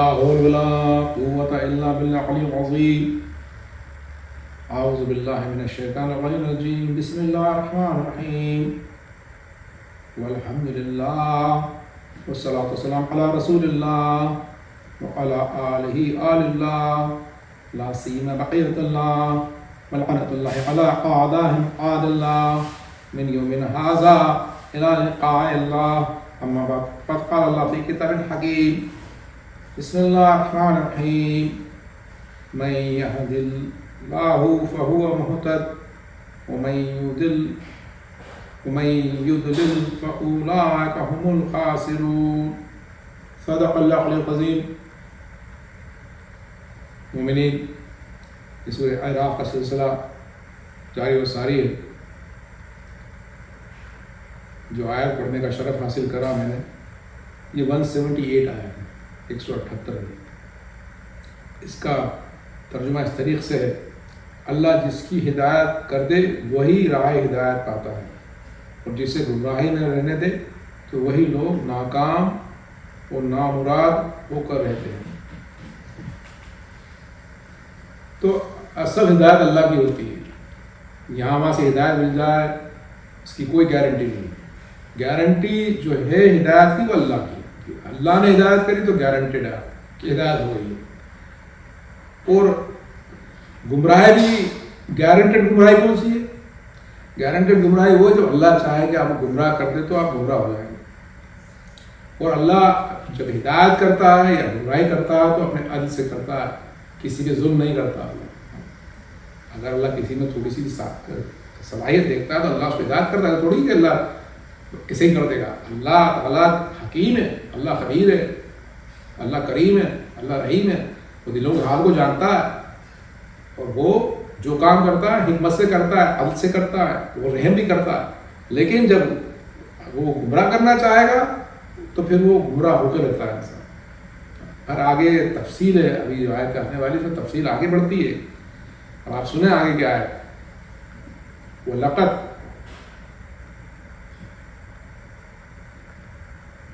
لا حول ولا قوة إلا بالله العلي العظيم. أعوذ بالله من الشيطان الرجيم. بسم الله الرحمن الرحيم. والحمد لله والصلاة والسلام على رسول الله وعلى آله آل الله لا سيما بقية الله ولعنة الله على أعدائهم أعد الله من يوم هذا إلى لقاء الله. أما بعد فقد قال الله في كتاب حكيم. بسم الله الرحمن الرحيم. من يهد الله فهو مهتد ومن يضلل فأولئك هم الخاسرون. صدق الله العلي العظيم. مومنین، اس سورہ اعراف کا سلسلہ جاری و ساری ہے. جو آیت پڑھنے کا شرف حاصل کرا میں نے، یہ 178 آیت ہے، 178 ہے. اس کا ترجمہ اس طریقے سے ہے: اللہ جس کی ہدایت کر دے وہی راہ ہدایت پاتا ہے، اور جسے گمراہی نہ رہنے دے تو وہی لوگ ناکام اور نامراد ہو کر رہتے ہیں. تو اصل ہدایت اللہ کی ہوتی ہے. یہاں وہاں سے ہدایت مل جائے اس کی کوئی گارنٹی نہیں. گارنٹی جو ہے ہدایت کی وہ اللہ کی. اللہ نے ہدایت کری تو گارنٹیڈ ہے کہ ہدایت ہو گئی ہے. اور گمراہی بھی گارنٹیڈ گمراہی کون سی ہے؟ گارنٹیڈ گمراہی وہ جو اللہ چاہے کہ آپ کو گمراہ کر دے تو آپ گمراہ ہو جائیں گے. اور اللہ جب ہدایت کرتا ہے یا گمراہی کرتا ہے تو اپنے عدل سے کرتا ہے، کسی پہ ظلم نہیں کرتا. اگر اللہ کسی میں تھوڑی سی صلاحیت دیکھتا ہے تو اللہ اس کو ہدایت کرتا ہے، تھوڑی کہ اللہ کسے ہی کر دے گا. اللہ تعالیٰ حکیم ہے، اللہ خبیر ہے، اللہ کریم ہے، اللہ رحیم ہے. وہ دلوں کے حال کو جانتا ہے، اور وہ جو کام کرتا ہے حکمت سے کرتا ہے، عدل سے کرتا ہے، وہ رحم بھی کرتا ہے. لیکن جب وہ گمراہ کرنا چاہے گا تو پھر وہ گمراہ ہو کے رہتا ہے انسان. ہر آگے تفصیل ہے، ابھی جو آیت آنے والی تو تفصیل آگے بڑھتی ہے. اب آپ سنیں آگے کیا ہے. وَلَقَدْ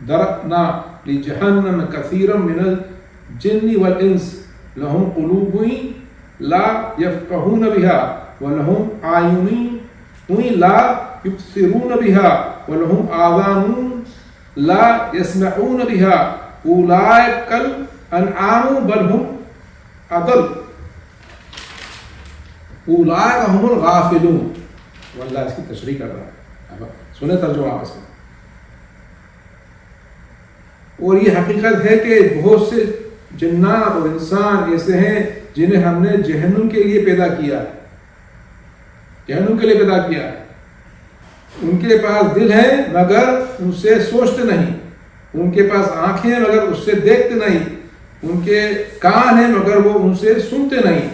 ذَرَأْنَا لِجَهَنَّمَ كَثِيرًا مِنَ الْجِنِّ وَالْإِنسِ لَهُمْ قُلُوبٌ لَا يَفْقَهُونَ بِهَا وَلَهُمْ أَعْيُنٌ لَا يُبْصِرُونَ بِهَا وَلَهُمْ آذَانٌ لَا يَسْمَعُونَ بِهَا اولئک الانعام بل هم اضل اولئک هم الغافلون. واللہ اس کی تشریح کر رہا ہے. اب سنیں ترجمہ آپس میں. اور یہ حقیقت ہے کہ بہت سے جنات اور انسان ایسے ہیں جنہیں ہم نے جہنم کے لیے پیدا کیا ہے. جہنم کے لیے پیدا کیا ہے. ان کے پاس دل ہے مگر ان سے سوچتے نہیں، ان کے پاس آنکھیں ہیں مگر اس سے دیکھتے نہیں، ان کے کان ہیں مگر وہ ان سے سنتے نہیں،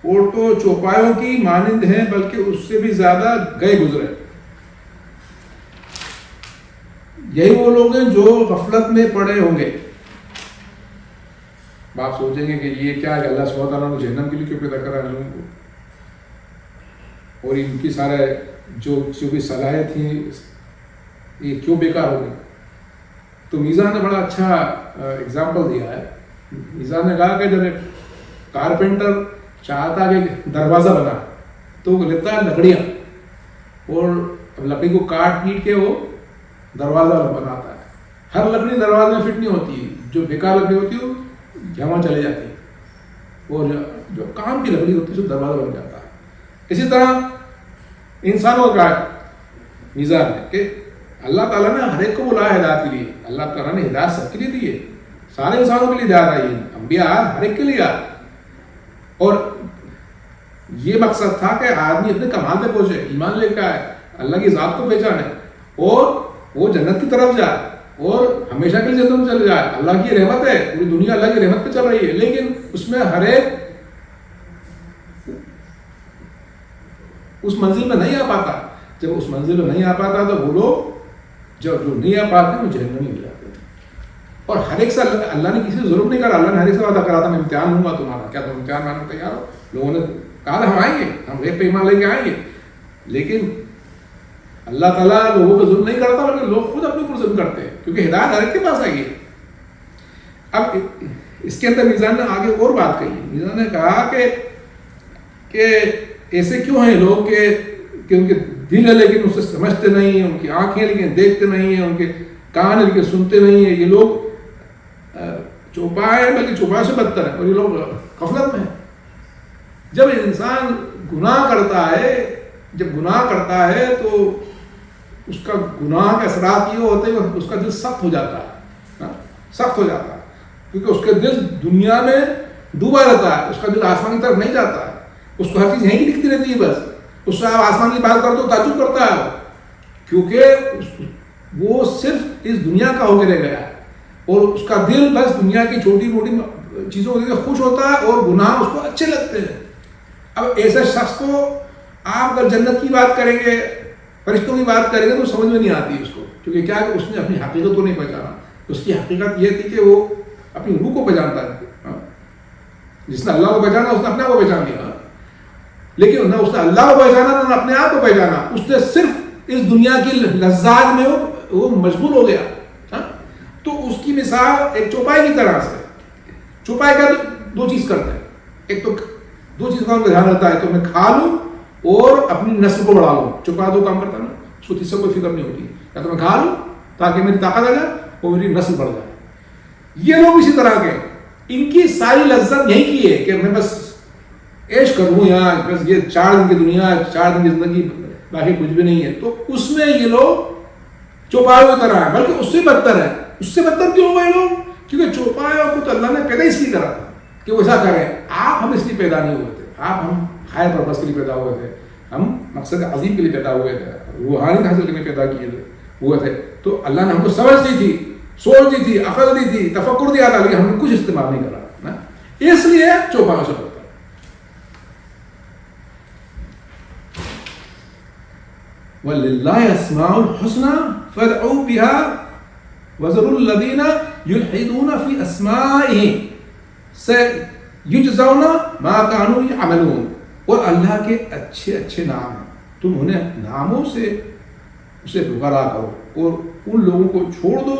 اور تو چوپایوں کی مانند ہیں بلکہ اس سے بھی زیادہ گئے گزرے. یہی وہ لوگ ہیں جو غفلت میں پڑے ہوں گے. آپ سوچیں گے کہ یہ کیا ہے، اللہ سبحانہ تعالیٰ نے جہنم کے لیے کیوں پیدا کرا ہے لوگوں کو، اور ان کی سارے جو بھی صلاحیت تھی یہ کیوں بیکار ہو گئی. تو میزان نے بڑا اچھا اگزامپل دیا ہے. میزان نے کہا کہ جب ایک کارپینٹر چاہتا کہ دروازہ بنا تو وہ لیتا ہے لکڑیاں، اور لکڑی کو کاٹ پیٹ کے وہ دروازہ بناتا ہے. ہر لکڑی دروازے میں فٹ نہیں ہوتی، جو بیکار لکڑی ہوتی ہے وہ جمع چلے جاتی ہے، اور جو کام کی لکڑی ہوتی ہے وہ دروازہ بن جاتا ہے. اسی طرح انسانوں کا میزان ہے کہ اللہ تعالیٰ نے ہر ایک کو بلایا ہدایت کے لیے. اللہ تعالیٰ نے ہدایت سب کے لیے دی ہے، سارے انسانوں کے لیے ہدایت آئی ہے، انبیاء ہر ایک کے لیے آئے. اور یہ مقصد تھا کہ آدمی اپنے کمال پہ پہنچے، ایمان لے کے آئے، اللہ کی ذات کو پہچانے، اور وہ جنت کی طرف جائے، اور ہمیشہ کے لیے جنت میں چلے جائے. اللہ کی رحمت ہے، پوری دنیا اللہ کی رحمت پہ چل رہی ہے، لیکن اس میں ہر ایک اس منزل میں نہیں آ پاتا. جب اس منزل میں نہیں آ پاتا تو وہ لوگ جو نہیں آ پاتے وہ جہنمی ہو جاتے ہیں. اور ہر ایک سے اللہ نے کسی سے ظلم نہیں کرا. اللہ نے ہر ایک سے وعدہ کرا تھا میں امتحان لوں گا تمہارا، کیا تم امتحان ماننے تیار ہو؟ لوگوں نے کہا ہم آئیں گے، ہم غیب پہ ایمان لے کے آئیں گے. لیکن اللہ تعالیٰ لوگوں پہ ظلم نہیں کرتا بلکہ لوگ خود اپنے اوپر ظلم کرتے ہیں، کیونکہ ہدایت ہر ایک کے پاس آئی ہے. اب اس کے اندر میزان نے آگے اور بات کہی. میزان نے کہا کہ ایسے کیوں ہیں لوگ کہ ان کے دل ہے لیکن اسے سمجھتے نہیں ہیں, ان کی آنکھیں لیکن دیکھتے نہیں ہیں, ان کے کان ہے لیکن سنتے نہیں ہیں. یہ لوگ چوپائے بلکہ چوپائے سے بدتر ہے, اور یہ لوگ غفلت میں ہیں. جب انسان گناہ کرتا ہے تو اس کا گناہ کے اثرات یہ ہوتے ہیں اس کا دل سخت ہو جاتا ہے, سخت ہو جاتا ہے, کیونکہ اس کا دل دنیا میں ڈوبا رہتا ہے, اس کا دل آسمان کی طرف نہیں جاتا ہے, اس کو ہر چیز یہیں کی دکھتی رہتی ہے. بس اس سے آپ آسمان کی بات کرتے ہو تعجب کرتا ہے, کیونکہ وہ صرف اس دنیا کا ہو کے رہ گیا ہے, اور اس کا دل بس دنیا کی چھوٹی موٹی چیزوں کو دیکھ کے خوش ہوتا ہے, اور گناہ اس کو اچھے لگتے ہیں. اب ایسے شخص کو آپ اگر جنت کی بات کریں گے, فرشتوں کی بات کریں گے تو سمجھ میں نہیں آتی اس کو, کیونکہ کیا کہ اس نے اپنی حقیقت کو نہیں پہچانا. اس کی حقیقت یہ تھی کہ وہ اپنی روح کو پہچانتا ہے. جس نے اللہ کو پہچانا اس نے اپنے آپ کو پہچان لیا, لیکن نہ اس نے اللہ کو پہچانا نہ اپنے آپ کو پہچانا. اس نے صرف اس دنیا کی لذات میں وہ مشغول ہو گیا. تو اس کی مثال ایک چوپائے کی طرح سے. چوپائے کا دو چیز کرتے ہیں, ایک تو دو چیز کا دھیان رہتا ہے, تو میں کھا لوں اور اپنی نسل کو بڑھا لوں. چوپا دو کام کرتا ہے نا, اس کو تیسرا کوئی فکر نہیں ہوتی. یا تو میں کھا لوں تاکہ میری طاقت آ جائے اور میری نسل بڑھ جائے. یہ لوگ اسی طرح کے, ان کی ساری لذت یہی کی ہے کہ میں بس عیش کروں یہاں, بس یہ 4 دن کی دنیا, 4 دن کی زندگی, باقی کچھ بھی نہیں ہے. تو اس میں یہ لوگ چوپایوں کی طرح ہیں, بلکہ اس سے بدتر ہے. اس سے بدتر کیوں ہوئے لوگ؟ کیونکہ چوپایوں کو تو اللہ نے پیدا اس لیے کرا تھا کہ وہ ایسا کریں. آپ ہم اس لیے پیدا نہیں ہوئے تھے, ہم ہائر پرپز کے لیے پیدا ہوئے تھے, ہم مقصد عظیم کے لیے پیدا ہوئے تھے, روحانیت حاصل کرنے پیدا کیے ہوئے تھے. تو اللہ نے ہم کو سمجھ دی تھی, سوچ دی تھی, عقل دی تھی, تفکر دیا تھا, لیکن ہم نے کچھ استعمال نہیں کرا نا, اس لیے چوپایوں سے بدتر. وَلِلَّهِ أَسْمَاءُ الْحُسْنَى فَادْعُوهُ بِهَا وَذَرُوا الَّذِينَ يُلْحِدُونَ فِي أَسْمَائِهِ سَيُجْزَوْنَ مَا كَانُوا يَعْمَلُونَ. اور اللہ کے اچھے اچھے نام ہیں, تم انہیں ناموں سے اسے پکارا کرو, اور ان لوگوں کو چھوڑ دو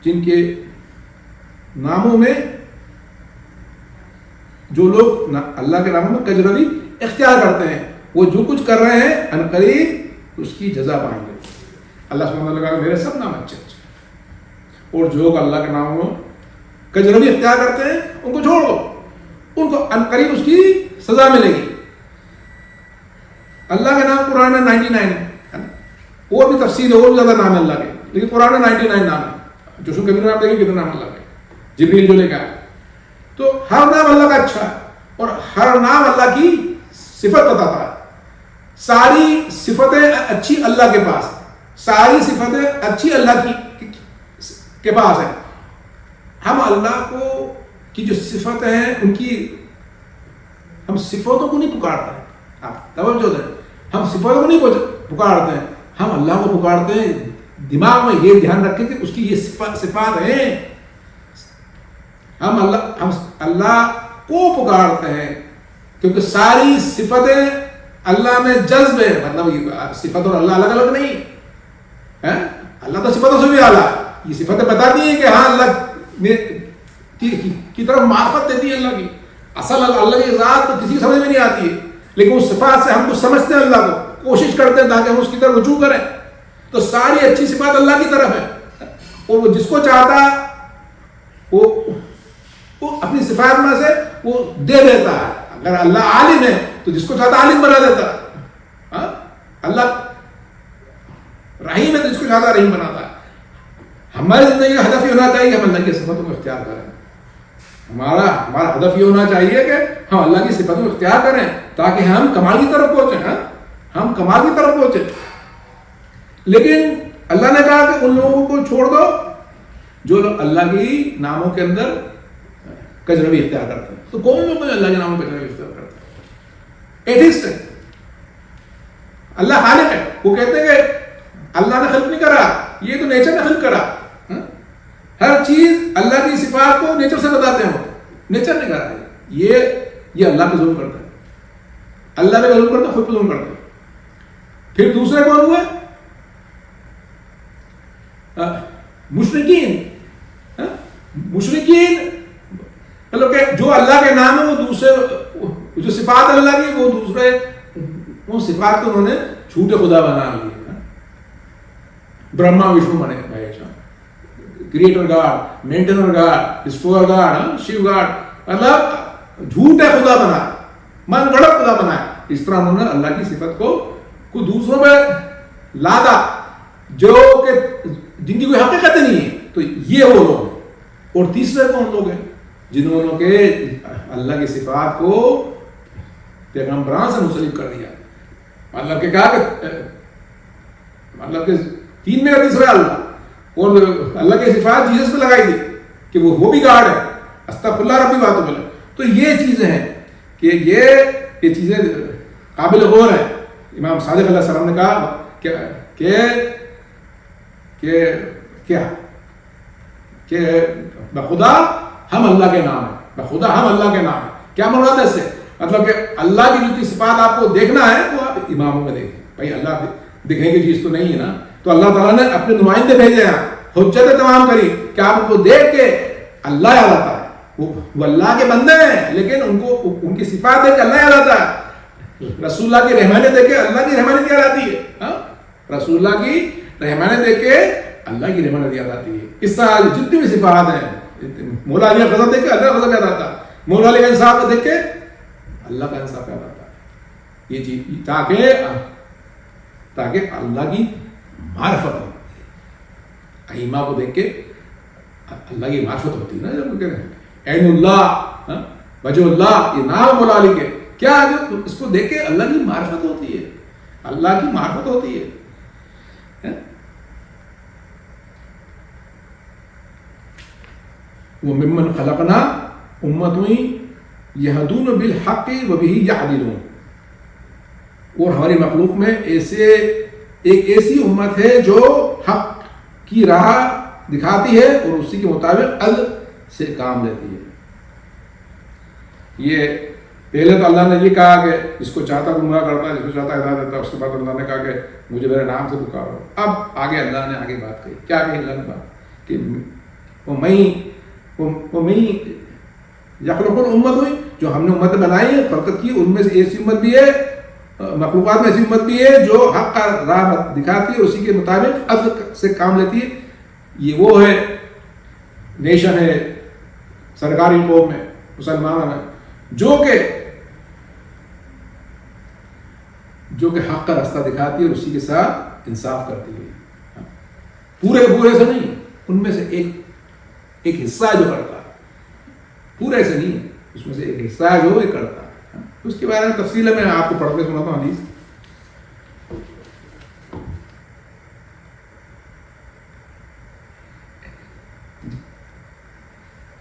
جن کے ناموں میں, جو لوگ اللہ کے ناموں میں کجروی اختیار کرتے ہیں, وہ جو کچھ کر رہے ہیں عنقریب اس کی جزا پائیں گے. اللہ سبحانہ وتعالیٰ کہا میرے سب نام اچھے اچھے, اور جو لوگ اللہ کے ناموں میں کجروی اختیار کرتے ہیں ان کو چھوڑ دو, ان کو عنقریب اس کی سزا ملے گی. اللہ کے نام قرآن میں 99 ہے, اور بھی تفصیل ہے, اور بھی زیادہ نام ہے اللہ کے, لیکن قرآن میں 99 نام ہے. جو سو کبھی نام دیکھیں کتنے نام اللہ کے, جبریل جو لے کے آئے. تو ہر نام اللہ کا اچھا ہے, اور ہر نام اللہ کی صفت بتاتا ہے. ساری صفتیں اچھی اللہ کے پاس, ساری صفتیں اچھی اللہ کے پاس ہیں. ہم اللہ کو کی جو صفتیں ہیں ان کی, ہم صفتوں کو نہیں پکارتے ہیں. آپ توجہ دیں, ہم صفتوں کو نہیں پکارتے ہیں, ہم اللہ کو پکارتے ہیں. دماغ میں یہ دھیان رکھیں کہ اس کی یہ صفات ہیں. ہم اللہ کو پکارتے ہیں کیونکہ ساری صفتیں اللہ میں جذب ہے. مطلب صفت اور اللہ الگ الگ نہیں ہے, اللہ تو صفتوں سے بھی اعلیٰ. یہ صفتیں بتاتی ہیں کہ ہاں اللہ کی طرف معرفت دیتی ہے اللہ کی. اصل اللہ کی ذات تو کسی کی سمجھ میں نہیں آتی ہے, لیکن اس صفات سے ہم کو سمجھتے ہیں, اللہ کو کوشش کرتے ہیں تاکہ ہم اس کی طرف رجوع کریں. تو ساری اچھی صفات اللہ کی طرف ہے, اور وہ جس کو چاہتا وہ اپنی صفات میں سے وہ دے دیتا ہے. اگر اللہ عالم ہے تو جس کو چاہتا عالم بنا دیتا ہے. اللہ رحیم ہے تو جس کو چاہتا رحیم بناتا ہے. ہماری زندگی کا ہدف یہ ہونا چاہیے کہ ہم اللہ کی صفتوں کو اختیار کریں. ہمارا ہدف یہ ہونا چاہیے کہ ہم اللہ کی صفتوں کو اختیار کریں تاکہ ہم کمال کی طرف پہنچیں. ہم کمال کی طرف پہنچیں. لیکن اللہ نے کہا کہ ان لوگوں کو چھوڑ دو جو لوگ اللہ کی ناموں کے اندر کجروی اختیار کرتے ہیں. تو کون لوگ اللہ کے ناموں میں کجروی اختیار کرتے ہیں؟ ایتھسٹ ہے. اللہ خالق ہے, وہ کہتے ہیں کہ اللہ نے خلق نہیں کرا, یہ تو نیچر نے خلق کرا. ہر چیز اللہ کی صفات کو نیچر سے بتاتے ہیں, نیچر نے کرا ہے. یہ اللہ پہ ظلم کرتا ہے. اللہ پہ ظلم کرتا ہے, خود پہ ظلم کرتا ہے. پھر دوسرے کون ہوئے؟ مشرکین. مشرکین مطلب کہ جو اللہ کے نام ہے وہ دوسرے جو صفات اللہ کی وہ دوسرے وہ صفات کو انہوں نے جھوٹے خدا بنا لیے. برہما وشنو بنے creator god, maintainer god, destroyer god, Shiv god, مطلب جھوٹے خدا بنا, من گڑت خدا بنا. اس طرح انہوں نے اللہ کی صفت کو دوسروں میں لادا جو کہ جن کی کوئی حقیقت نہیں ہے. تو یہ وہ لوگ ہیں. اور تیسرے کون لوگ ہیں جنہوں نے اللہ کی صفات کو پیغمبران سے منسلک کر دیا. مطلب کہ کہا کہ مطلب کہ تین میں کا تیسرا اللہ, اور اللہ کی صفات جیسس پہ لگائی دی کہ وہ بھی گاڈ ہے. استغفر اللہ ربی باتوں بولے. تو یہ چیزیں ہیں کہ یہ چیزیں قابل غور ہیں. امام صادق علیہ السلام نے کہا کہ بخدا ہم اللہ کے نام ہیں, بخدا ہم اللہ کے نام ہیں. کیا مراد ہے اس سے؟ مطلب کہ اللہ کی جو صفات آپ کو دیکھنا ہے تو آپ اماموں میں دیکھیں. بھائی اللہ دکھنے کی چیز تو نہیں ہے نا, تو اللہ تعالیٰ نے اپنے نمائندے بھیجے ہیں, حجت تمام کری کہ آپ کو دیکھ کے اللہ یاد آتا ہے. وہ اللہ کے بندے ہیں لیکن ان کی صفات دیکھ کے اللہ یاد آتا ہے. رسول اللہ کی رحمانیت دیکھ کے اللہ کی رحمانیت یاد آتی ہے. رسول اللہ کی رحمانیت دیکھ کے اللہ کی رحمانیت یاد آتی ہے. اس طرح جتنی بھی صفات ہیں, مولا علی کا غضب دیکھ کے اللہ کا غضب یاد آتا ہے, مولا علی کا انصاف کو دیکھ کے اللہ کا انصاف یاد آتا ہے. یہ چیز تاکہ اللہ کی معرفت ہو. ائمہ کو دیکھ کے اللہ کی معرفت ہوتی ہے نا. جب کہتے ہیں عین اللہ, وجہ اللہ, یہ نام مولا علی کے کیا ہے, اس کو دیکھ کے اللہ کی معرفت ہوتی ہے, اللہ کی معرفت ہوتی ہے. وہ ممن خلقنا امت یہدون بالحق وبہ یعدلون. اور ہماری مخلوق میں ایک ایسی امت ہے جو حق کی راہ دکھاتی ہے اور اسی کے مطابق عدل سے کام لیتی ہے. یہ پہلے تو اللہ نے یہ کہا کہ جس کو چاہتا گمراہ کرتا, جس کو چاہتا ہدایت دیتا. اس کے بعد اللہ نے کہا کہ مجھے میرے نام سے پکارو. اب آگے اللہ نے آگے بات کہی. کیا کہی اللہ نے بات کہ وہ میں یخلق الامت ہوئی, جو ہم نے امت بنائی ہے, خلقت کی, ان میں سے ایسی امت بھی ہے, مخلوقات میں ایسی امت بھی ہے جو حق کا راہ دکھاتی ہے, اسی کے مطابق عدل سے کام لیتی ہے. یہ وہ ہے نیشن ہے سرکاری قوم میں, مسلمانوں میں, جو کہ حق کا راستہ دکھاتی ہے اور اسی کے ساتھ انصاف کرتی ہے. پورے سے نہیں, ان میں سے ایک حصہ جو کرتا ہے, پورے سے نہیں, اس میں سے ایک حصہ جو یہ کرتا ہے. اس کے بارے میں تفصیل میں آپ کو پڑھ کے سناتا ہوں حدیث.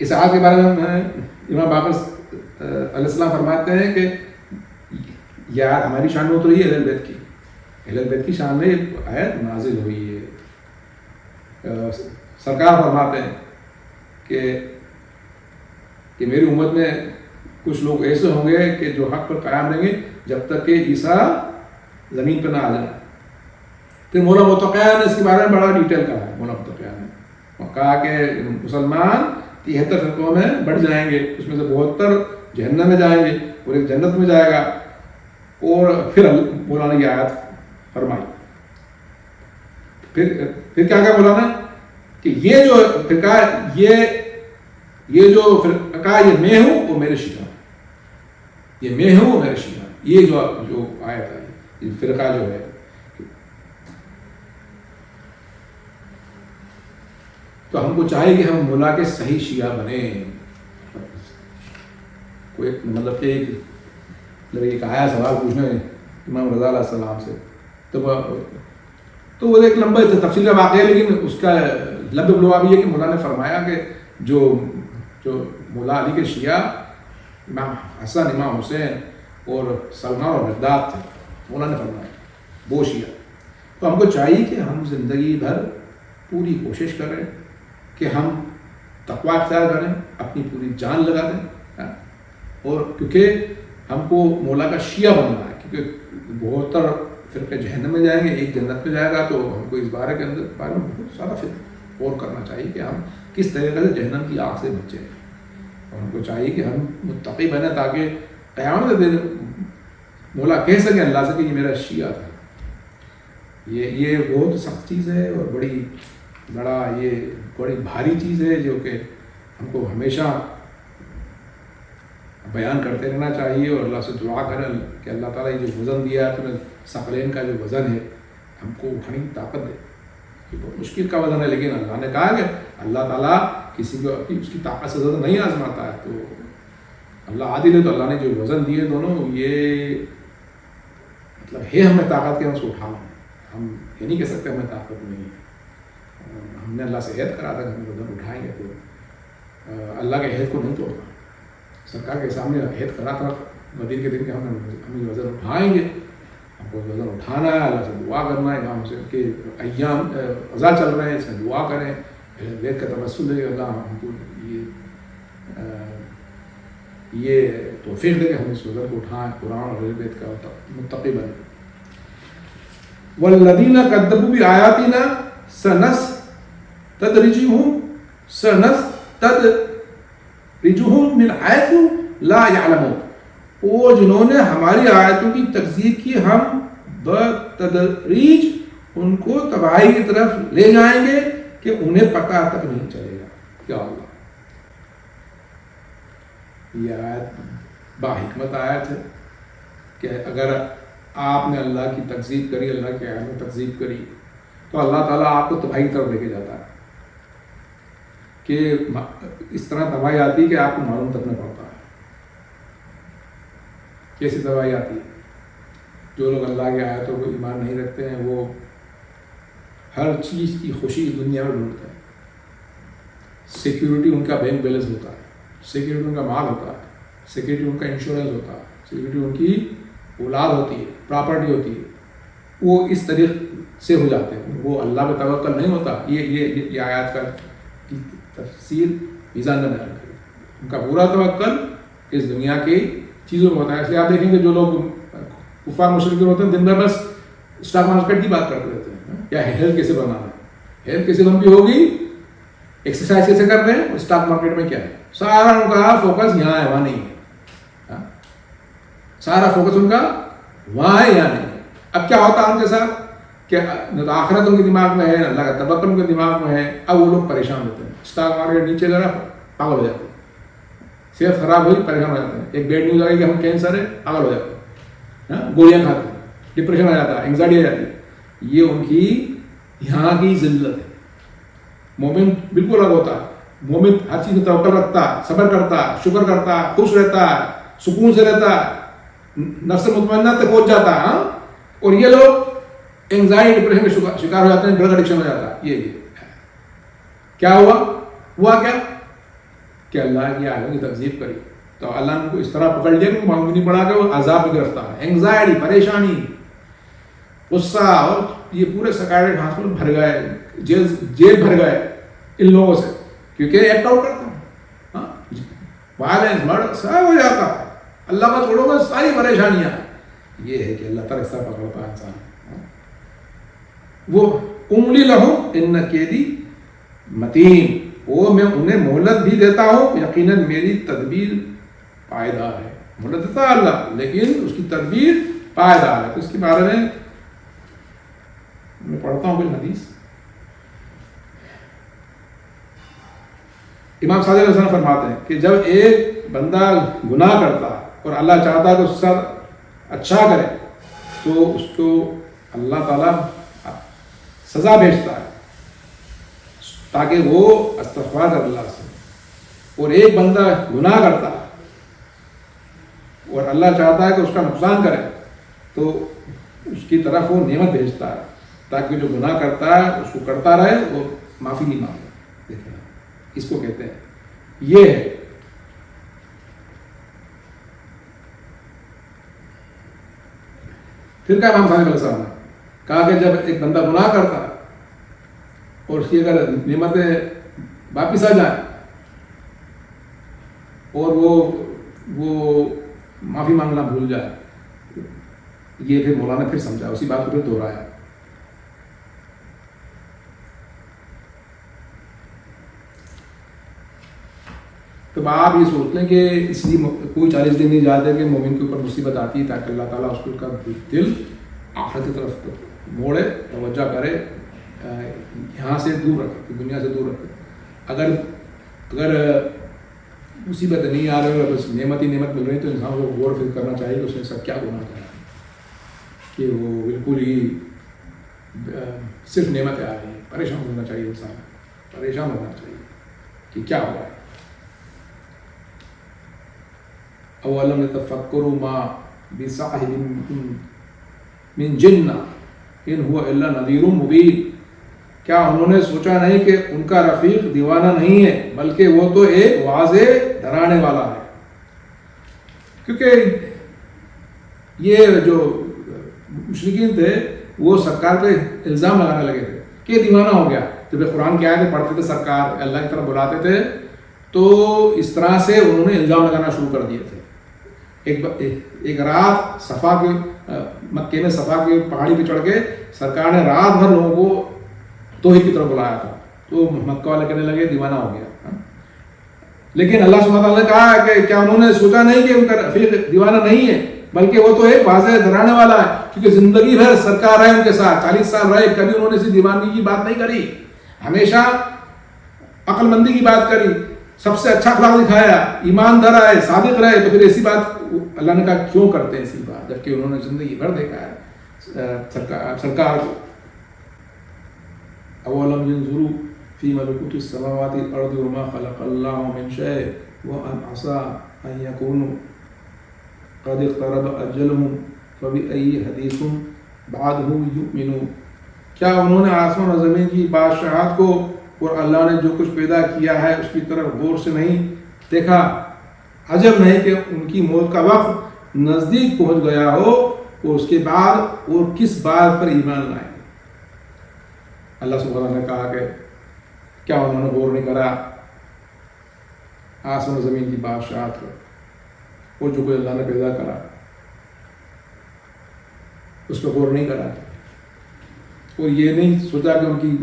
اس آیت کے بارے میں امام باقر علیہ السلام فرماتے ہیں کہ یہ آیت ہماری شان میں اتری ہے, اہل بیت کی. اہل بیت کی شان میں آیت نازل ہوئی ہے. سرکار فرماتے ہیں کہ میری امت میں کچھ لوگ ایسے ہوں گے کہ جو حق پر قائم رہیں گے جب تک کہ عیسیٰ زمین پہ نہ آ جائے. پھر مولا متقیہ نے اس کے بارے میں بڑا ڈیٹیل کہا ہے. مولا متقیہ نے کہا کہ مسلمان 73 فرقوں میں بڑھ جائیں گے, اس میں سے 72 جہنم میں جائیں گے اور ایک جنت میں جائے گا. اور پھر مولانا یہ آیت فرمائی. پھر کیا کہا مولانا کہ یہ جو فرقہ یہ جو فرقہ یہ میں ہوں وہ میرے شیعہ, یہ میں ہوں وہ میرے شیعہ. یہ جو آیت ہے, یہ فرقہ جو ہے, تو ہم کو چاہیے کہ ہم مولا کے صحیح شیعہ بنیں. کوئی مطلب کہ ایک آیا سوال پوچھنے امام رضا علیہ السلام سے, تو وہ ایک لمبا تفصیل کا واقعہ ہے, لیکن اس کا لب لباب یہ کہ مولا نے فرمایا کہ جو مولا علی کے شیعہ امام حسن, امام حسین اور سلمان اور مقداد تھے, مولا نے فرمایا وہ شیعہ. تو ہم کو چاہیے کہ ہم زندگی بھر پوری کوشش کریں کہ ہم تقویٰ اختیار کریں, اپنی پوری جان لگا دیں. اور کیونکہ ہم کو مولا کا شیعہ بننا ہے, کیونکہ 72 فرقے جہنم میں جائیں گے, ایک جنت میں جائے گا, تو ہم کو اس بارے میں بہت سارا فکر اور کرنا چاہیے کہ ہم کس طریقے سے جہنم کی آگ سے بچے. اور ہم کو چاہیے کہ ہم متقی بنیں تاکہ قیامت کے دن مولا کہہ سکے اللہ سے کہ یہ میرا شیعہ تھا. یہ بہت سخت چیز ہے اور بڑی بھاری چیز ہے جو کہ ہم کو ہمیشہ بیان کرتے رہنا چاہیے اور اللہ سے دعا کریں کہ اللہ تعالیٰ یہ جو وزن دیا ہے تمہیں ثقلین کا جو وزن ہے ہم کو اٹھانے کی طاقت دے. یہ بہت مشکل کا وزن ہے لیکن اللہ نے کہا کہ اللہ تعالیٰ کسی کو اس کی طاقت سے زیادہ نہیں آزماتا ہے. تو اللہ عادل ہے تو اللہ نے جو وزن دیے دونوں یہ مطلب ہے ہمیں طاقت کے ہم سے اٹھانا. ہم یہ نہیں کہہ سکتے ہمیں طاقت نہیں ہے. ہم نے اللہ سے عہد کرا تھا کہ ہم وزن اٹھائیں گے تو اللہ کے عہد کو نہیں توڑنا. سرکار کے سامنے عہد کرا تھا غدیر کے دن کہ ہم وزن اٹھائیں گے. ہم کو وزن اٹھانا ہے, اللہ سے دعا کرنا ہے. ہم سے کہ ایام قضا چل رہے ہیں اس میں دعا کریں, وید کا تبسل ہے اللہ ہم کو یہ توفیق دے کہ ہم اس وزن کو اٹھائیں, قرآن اور وید کا متقی بنیں. والذین کذبوا بآیاتنا سنستدرجهم من حیث لا یعلمون. وہ جنہوں نے ہماری آیتوں کی تکذیب کی ہم بتدریج ان کو تباہی کی طرف لے جائیں گے کہ انہیں پتہ تک نہیں چلے گا. یا اللہ, یہ آیت باحکمت آیت ہے کہ اگر آپ نے اللہ کی تکذیب کری, اللہ کے آیت میں تکذیب کری تو اللہ تعالیٰ آپ کو تباہی کی طرف لے کے جاتا ہے کہ اس طرح تباہی آتی ہے کہ آپ کو معلوم تک نہ پڑتا ہے. کیسی تباہی آتی ہے؟ جو لوگ اللہ کے آیتوں کو ایمان نہیں رکھتے ہیں وہ ہر چیز کی خوشی اس دنیا میں ڈھونڈتے ہیں. سیکیورٹی ان کا بینک بیلنس ہوتا ہے, سیکیورٹی ان کا مال ہوتا ہے, سیکیورٹی ان کا انشورنس ہوتا ہے, سیکیورٹی ان کی اولاد ہوتی ہے, پراپرٹی ہوتی ہے. وہ اس طریقے سے ہو جاتے ہیں, وہ اللہ پہ توکل نہیں ہوتا. یہ آیات کا تفسیر میزان نے بیان کری. ان کا پورا توکل اس دنیا کی چیزوں میں ہوتا ہے. اس لیے آپ دیکھیں کہ جو لوگ کفار مشرکین ہوتے ہیں دن بھر بس اسٹاک مارکیٹ کی بات کرتے رہتے ہیں, یا ہیلتھ کیسے بنانا ہے, ہیلتھ کیسے لمبی ہوگی, ایکسرسائز کیسے کرتے ہیں, اسٹاک مارکیٹ میں کیا ہے. سارا ان کا فوکس یہاں ہے, وہاں نہیں ہے. سارا فوکس ان کا وہاں ہے, یہاں نہیں ہے. اب کیا ہوتا ہے ان کے ساتھ کہ آخرت ان کے دماغ میں ہے, اللہ کا توکل ان کے دماغ میں ہے. اب وہ لوگ پریشان ہوتے ہیں, اسٹاک مارکیٹ نیچے ذرا پاگل ہو جاتے ہیں, صحت خراب ہوئی پریشان ہو جاتے ہیں. ایک بیڈ نیوز آئی کہ ہم کینسر ہے, پاگل ہو جاتے ہیں, گولیاں کھاتے ہیں, ڈپریشن آ جاتا ہے, انگزائٹی آ جاتی ہے. یہ ان کی یہاں کی ذلت ہے. مومن بالکل الگ ہوتا ہے. مومن ہر چیز میں توکل رکھتا ہے, صبر کرتا ہے, شکر کرتا ہے, خوش رہتا ہے, سکون سے رہتا ہے, نفس مطمئنہ تک پہنچ جاتا ہے. اور یہ لوگ انگزائٹی ڈپریشن کے شکار ہو جاتے ہیں, ڈرگ ایڈکشن ہو جاتا ہے. یہ کیا ہوا کیا کہ اللہ کی آیتوں کی تکذیب کری تو اللہ نے ان کو اس طرح پکڑ لیا کہ معلوم نہیں پڑا کہ وہ عذاب میں گرفتار ہے. انگزائٹی, پریشانی, غصہ, اور یہ پورے سکائیٹرک ہاسپٹل بھر گئے, جیل بھر گئے ان لوگوں سے, کیونکہ ایکٹ آؤٹ کرتے ہیں. وائلنس, مرڈر سب ہو جاتا ہے. اللہ کا چھوڑو گے ساری پریشانیاں. یہ ہے کہ اللہ تعالیٰ اس طرح پکڑتا ہے انسان. وہ املی لہم ان کیدی متین, وہ میں انہیں مہلت بھی دیتا ہوں, یقیناً میری تدبیر پائیدار ہے. مہلت دیتا ہے اللہ, لیکن اس کی تدبیر پائیدار ہے. تو اس کے بارے میں پڑھتا ہوں کوئی حدیث. امام صادق علیہ السلام فرماتے ہیں کہ جب ایک بندہ گناہ کرتا ہے اور اللہ چاہتا ہے کہ اس کے ساتھ اچھا کرے تو اس کو اللہ تعالیٰ سزا بھیجتا ہے تاکہ وہ استغفار کر اللہ سے. اور ایک بندہ گناہ کرتا ہے اور اللہ چاہتا ہے کہ اس کا نقصان کرے تو اس کی طرف وہ نعمت بھیجتا ہے تاکہ جو گناہ کرتا ہے اس کو کرتا رہے اور معافی نہیں مانگے. دیکھیں اس کو کہتے ہیں, یہ ہے. پھر کیا امام صادق علیہ السلام نے کہا کہ جب ایک بندہ گناہ کرتا ہے اور اس کی اگر نعمتیں واپس آ جائیں اور وہ معافی مانگنا بھول جائے, یہ پھر مولانا نے پھر سمجھا, اسی بات کو پھر دہرایا. تو آپ یہ سوچ لیں کہ اس لیے کوئی 40 دن نہیں جاتے کہ مومن کے اوپر مصیبت آتی ہے تاکہ اللہ تعالیٰ اس کو کا دل آخرت کی طرف موڑے، توجہ کرے، یہاں سے دور رکھے، دنیا سے دور رکھے۔ اگر مصیبت نہیں آ رہی ہے، بس نعمت ہی نعمت مل رہی تو انسان کو غور و فکر کرنا چاہیے کہ اس نے سب کیا گناہ کرا ہے کہ وہ بالکل ہی صرف نعمتیں آ رہی ہیں۔ پریشان ہونا چاہیے، انسان پریشان ہونا چاہیے کہ کیا ہوا ہے۔ اولم یتفکروا ما بصاحب من جنہ ان هو الا نذیر مبین، کیا انہوں نے سوچا نہیں کہ ان کا رفیق دیوانہ نہیں ہے بلکہ وہ تو ایک واضح ڈرانے والا ہے۔ کیونکہ یہ جو مشرکین تھے وہ سرکار پہ الزام لگانے لگے تھے کہ دیوانہ ہو گیا، جب قرآن کی آیتیں پڑھتے تھے سرکار اللہ کی طرف بلاتے تھے تو اس طرح سے انہوں نے الزام لگانا شروع کر دیے تھے۔ ایک رات صفا کے مکے میں صفا کی پہاڑی پہ چڑھ کے سرکار نے رات بھر لوگوں کو توحید کی طرف بلایا تھا، تو مکہ والے کہنے لگے دیوانہ ہو گیا۔ لیکن اللہ سبحانہ تعالیٰ نے کہا کہ کیا انہوں نے سوچا نہیں کہ ان کا رفیق دیوانہ نہیں ہے بلکہ وہ تو ایک واضح ڈرانے والا ہے، کیونکہ زندگی بھر سرکار رہے ان کے ساتھ، 40 سال رہے، کبھی انہوں نے صرف دیوانگی کی بات نہیں کری، ہمیشہ عقل مندی کی بات کری، سب سے اچھا اخلاق دکھایا، ایماندار رہے، صادق رہے۔ تو پھر ایسی بات اللہ نے کہا کیوں کرتے ہیں ایسی بات، جبکہ انہوں نے زندگی بھر دیکھا ہے سرکار کو۔ اولم ينظروا في ملكوت السماوات والارض وما خلق الله من شيء وان عسى ان يكونوا قد اقترب اجلهم فبأي حديث بعده يؤمنون، کیا انہوں نے آسمان اور زمین کی بادشاہت کو اور اللہ نے جو کچھ پیدا کیا ہے اس کی طرف غور سے نہیں دیکھا؟ عجب نہیں کہ ان کی موت کا وقت نزدیک پہنچ گیا ہو اور اس کے بعد اور کس بات پر ایمان لائیں۔ اللہ سبحانہ نے کہا کہ کیا انہوں نے غور نہیں کرا آسمان و زمین کی بادشاہت کو اور جو کوئی اللہ نے پیدا کرا اس پہ غور نہیں کرا، اور یہ نہیں سوچا کہ ان کی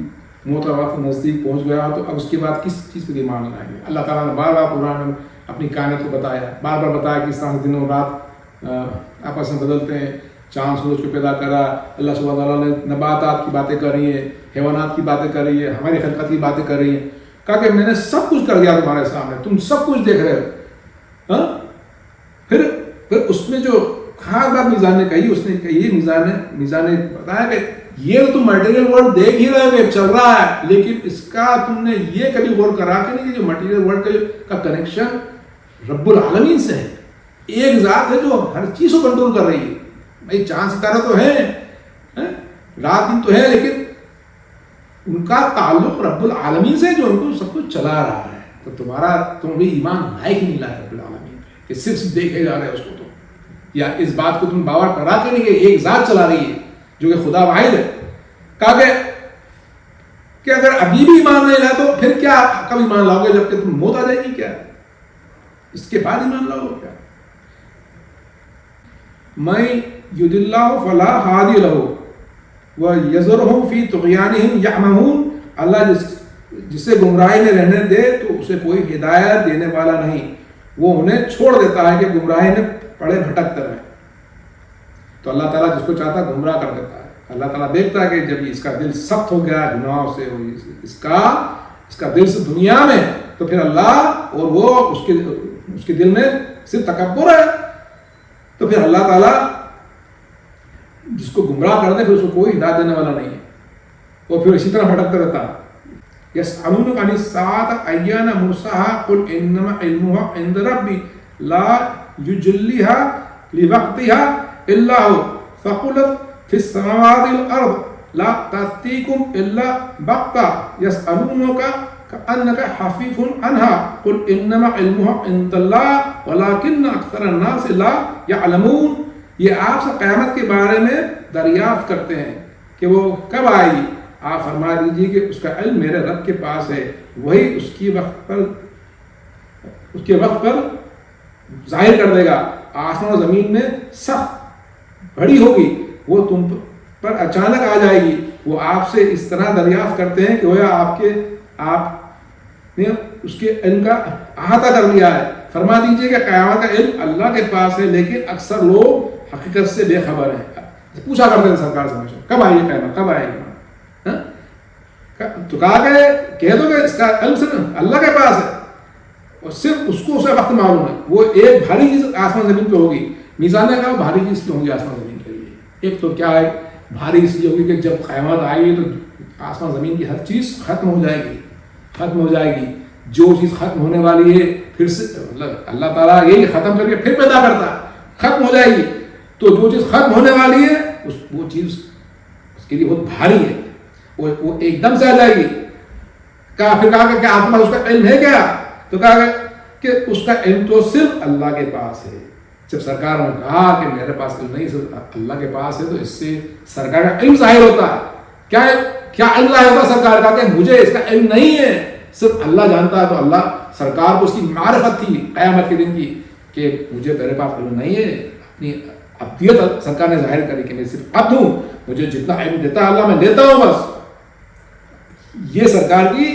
موت کا وقت نزدیک پہنچ گیا تو اب اس کے بعد کس چیز پہ ایمان لائیں گے۔ اللہ تعالیٰ نے بار بار قرآن میں اپنی کائنات کو بتایا، بار بار بتایا کہ اس طرح سے دن اور رات آپس میں بدلتے ہیں، چاند سورج کو پیدا کرا، اللہ سبحانہ تعالیٰ نے نباتات کی باتیں کر رہی ہیں، حیوانات کی باتیں کر رہی ہے، ہماری خلقت کی باتیں کر رہی ہیں، کہا کہ میں نے سب کچھ کر دیا تمہارے سامنے، تم سب کچھ دیکھ رہے ہو۔ ہاں پھر اس میں جو خاص بات میزان نے کہی، اس نے کہی میزان نے بتایا کہ یہ تم مٹیریل ورلڈ دیکھ ہی رہے ہو، چل رہا ہے، لیکن اس کا تم نے یہ کبھی غور کرا کہ نہیں کہ جو مٹیریل ورلڈ کا کنیکشن رب العالمین سے ہے، ایک ذات ہے جو ہر چیز کو کنٹرول کر رہی ہے۔ بھائی چاند ستارہ تو ہیں، رات دن تو ہے، لیکن ان کا تعلق رب العالمین سے جو ان کو سب کچھ چلا رہا ہے۔ تو تم بھی ایمان لائق نہیں لائے رب العالمین پہ کہ صرف دیکھے جا رہے ہیں اس کو، تو یا اس بات کو تم باور کرا کے نہیں کہ ایک ذات چلا رہی ہے جو کہ خدا واحد ہے۔ کہا کہ اگر ابھی بھی ایمان نہیں لائے تو پھر کیا کب ایمان لاؤ گے، جبکہ تم موت آ جائے گی؟ کیا اس کے بعد ایمان لاؤ گے؟ کیا میں یضلل اللہ فلا ہادی لہ ویذرہم فی طغیانہم یعمہون، اللہ جسے گمراہی میں رہنے دے تو اسے کوئی ہدایت دینے والا نہیں، وہ انہیں چھوڑ دیتا ہے کہ گمراہی میں پڑے بھٹکتے رہیں۔ تو اللہ تعالیٰ جس کو چاہتا ہے گمراہ کر دیتا ہے۔ اللہ تعالیٰ دیکھتا ہے کہ جب اس کا دل سخت ہو گیا گناہوں سے، اس کا دل سے دنیا میں، تو پھر اللہ اور وہ اس کے دل میں صرف تکبر ہے، تو پھر اللہ تعالیٰ جس کو گمراہ کر دے پھر اس کو کوئی ہدایت دینے والا نہیں ہے، اور پھر اسی طرح بھٹکتا رہتا ہے۔ یسألونک عن الساعۃ ایان مرساها قل انما علمها عند ربی لا یجلیها لوقتها الا هو ثقلت فی السماوات والارض لا تأتیکم الا بغتہ یسألونک كأنك حفیف عنها قل انما علمها عند الله ولكن اکثر الناس لا يعلمون۔ یہ آپ سے قیامت کے بارے میں دریافت کرتے ہیں کہ وہ کب آئے گی، آپ فرما دیجیے کہ اس کا علم میرے رب کے پاس ہے، وہی اس کے وقت پر ظاہر کر دے گا۔ آسمان و زمین میں سخت بڑی ہوگی، وہ تم پر اچانک آ جائے گی۔ وہ آپ سے اس طرح دریافت کرتے ہیں کہ وہ آپ نے اس کے علم کا احاطہ کر لیا ہے. فرما دیجئے کہ قیامت کا علم اللہ کے پاس ہے، لیکن اکثر لوگ حقیقت سے بے خبر ہیں. پوچھا کرتے ہیں سرکار سے ہمیشہ کب آئے گی قیامت، کب آئے گی؟ تو کہا کہ کہہ دو کہ اس کا علم صرف اللہ کے پاس ہے اور صرف اس کو اسے وقت معلوم ہے. وہ ایک بھاری چیز آسمان زمین پہ ہوگی. میزان نے کہا بھاری چیز کیوں ہوگی آسمان زمین کے لیے؟ ایک تو کیا ہے بھاری اس لیے ہوگی کہ جب قیامت آئے گی تو آسمان زمین کی ہر چیز ختم ہو جائے گی، ختم ہو جائے گی. جو چیز ختم ہونے والی ہے پھر سے اللہ تعالیٰ یہی ختم کر کے پھر پیدا کرتا ہے، ختم ہو جائے گی. تو جو چیز ختم ہونے والی ہے وہ چیز اس کے لیے بہت بھاری ہے، وہ ایک دم سے آ جائے گی. پھر کہا کہ آپ کے پاس اس کا علم ہے کیا؟ تو کہا کہ اس کا علم تو صرف اللہ کے پاس ہے. جب سرکار نے کہا کہ میرے پاس علم نہیں صرف اللہ کے پاس ہے تو اس سے سرکار کا علم ظاہر ہوتا ہے. کیا علم ظاہر ہوتا ہے سرکار کا کہ مجھے اس کا علم نہیں ہے، صرف اللہ جانتا ہے. تو اللہ سرکار کو اس کی معرفت تھی قیامت کے دن کی کہ مجھے میرے پاس علم نہیں ہے. اپنی عبدیت سرکار نے ظاہر کری کہ میں صرف عبد ہوں، مجھے جتنا علم دیتا ہے اللہ میں لیتا ہوں بس. یہ سرکار کی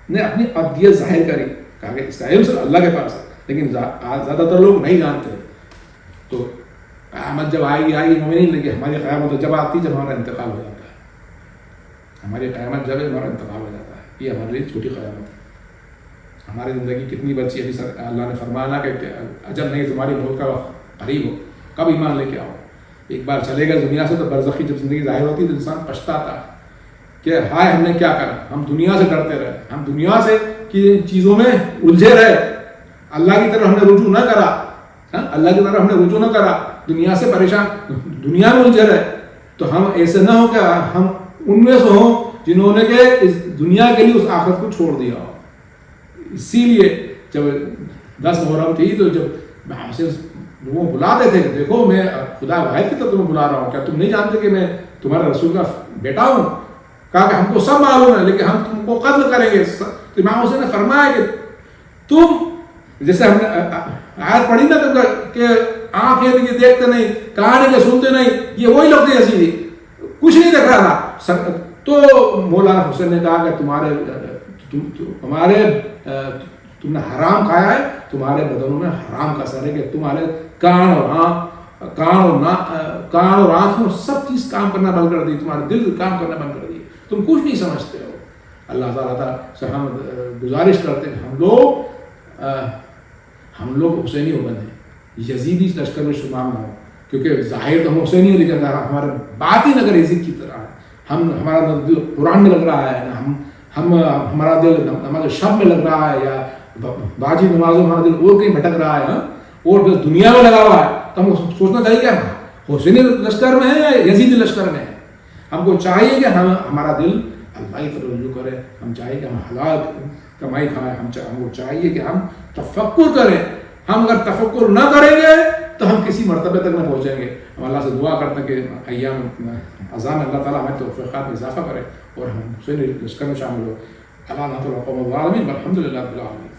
نے اپنی عبدیت ظاہر کری، کہا کہ اس کا علم صرف اللہ کے پاس ہے. لیکن زیادہ تر لوگ نہیں جانتے. تو قیامت جب آئے گی مومنین، لیکن ہماری قیامت تو جب آتی جب ہمارا انتقال ہو جاتا ہے. ہماری قیامت جب ہمارا انتقال ہو جاتا ہے. یہ ہمارے لیے چھوٹی قیامت ہے. ہماری زندگی کتنی بچی ابھی اللہ نے فرمانا کہ عجب نہیں تمہاری موت کا وقت قریب ہو، کب ایمان لے کے آؤ. ایک بار چلے گا دنیا سے تو برزخی جب زندگی ظاہر ہوتی ہے تو انسان پچھتاتا ہے کہ ہائے ہم نے کیا کرا. ہم دنیا سے ڈرتے رہے، ہم دنیا سے کی چیزوں میں الجھے رہے، اللہ کی طرف ہم نے رجوع نہ کرا. اللہ کی طرف ہم نے رجوع نہ کرا، دنیا سے پریشان، دنیا میں الجھے رہے. تو ہم ایسے نہ ہو کہ ہم ان میں سے ہوں جنہوں نے کہ اس دنیا کے لیے اس آخرت کو چھوڑ دیا ہو. اسی لیے جب 10 محرم تھی تو جب ہم سے لوگوں بلاتے تھے کہ دیکھو میں خدا واحد کی طرف تمہیں بلا رہا ہوں، کیا تم نہیں جانتے کہ میں تمہارے رسول کا بیٹا ہوں؟ کہا کہ ہم کو سب معلوم ہے لیکن ہم تم کو قتل کریں گے. تو امام حسین نے فرمایا کہ تم جیسے ہم نے آیت پڑھی نا کہ آنکھیں دیکھتے نہیں، کان کے سنتے نہیں، یہ وہی لوگ تھے ایسی کچھ نہیں دیکھ رہا تھا. تو مولانا حسین نے کہا کہ تم نے حرام کھایا ہے، تمہارے بدنوں میں حرام کا اثر ہے کہ تمہارے کان اور آنکھوں سب چیز کام کرنا بند کر دی، تمہارے دل کام کرنا بند کر دی، تم کچھ نہیں سمجھتے ہو. اللہ تعالیٰ سے ہم گزارش کرتے ہیں ہم لوگ حسینی ہو بنے، یزیدی لشکر میں شمار نہ ہو، کیونکہ ظاہر تو ہم حسینی ہو لیکن ہمارے باطن اگر یزید کی طرح ہے. ہمارا دل قرآن میں لگ رہا ہے، ہمارا دل نماز شب میں لگ رہا ہے، یا باجی نمازوں میں ہمارا دل اور کہیں بھٹک رہا ہے اور بس دنیا میں لگا ہوا ہے، تو ہم سوچنا چاہیے کہ ہم حسینی لشکر میں ہیں یا یزیدی لشکر میں ہیں. ہم کو چاہیے کہ ہمارا دل اللہ کی طرف رجوع کرے. ہم چاہیے کہ ہم حلال کمائی کھائیں. ہم کو چاہیے کہ ہم تفکر کریں. ہم اگر تفکر نہ کریں گے تو ہم کسی مرتبے تک نہ پہنچیں گے. ہم اللہ سے دعا کرتے ہیں کہ ایام اذان اللہ تعالیٰ ہمیں توفیقات میں اضافہ کرے اور ہم حسینی لشکر میں شامل ہو. اللہ الحمد للہ رب العالمین.